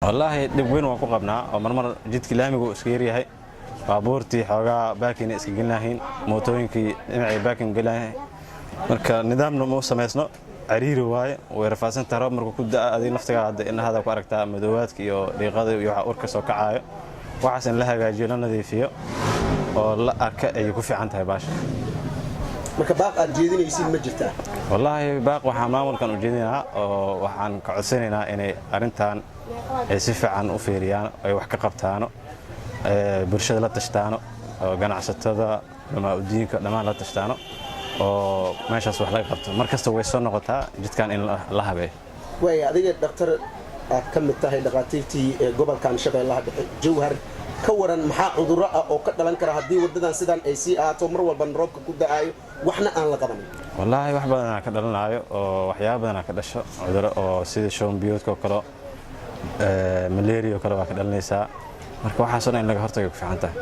والله dib weyn waan ku qabnaa oo marmar jidka laamigu iska yar yahay baabuurtii xoogaa baakin iska gelnaaheen mootooyinkii dhinacay baakin gelnaaheen marka nidaamna ma sameysno cariiri waaye way rafaasan tahay markuu ku daa adii naftiga hadda in hada ku aragtaa madoowaadka iyo dhiiqada iyo waxa urka soo kacayo waxaas in la hagaajiyo la nadiifiyo oo la arka ay ku fiican tahay baasha marka baaq aad jeedinaysiin ma jirtaa wallahi baaq waxaan maamulkan u jeedinaa oo waxaan ka codsanaynaa inay arintan ay si fiican u fiiriyaan ay wax ka qabtaano bulshada la tashtaano oo ganacsatada ama udiinka dhamaan la tashtaano oo meeshaas wax laga qabto markasta way soo noqotaa jidkan in la habeeyo way adiga dhakhtar aad ka mid tahay dhaqaatiirtii gobolkan Shabeellaha Dhexe Jowhar ka waran maxaa cudurro ah oo ka dhalan kara haddii wadadan sidan ay sii ahaato mar walba roobka ku da'ayo waxna aan la qaban wallahi wax badan ka dhalanayo oo waxyaabo badan ka dhasho cudurro oo sida shoon biyoodka kale malaria kale waa ka dhalanaysa marka waxaas oo in laga hortago ku fiican tahay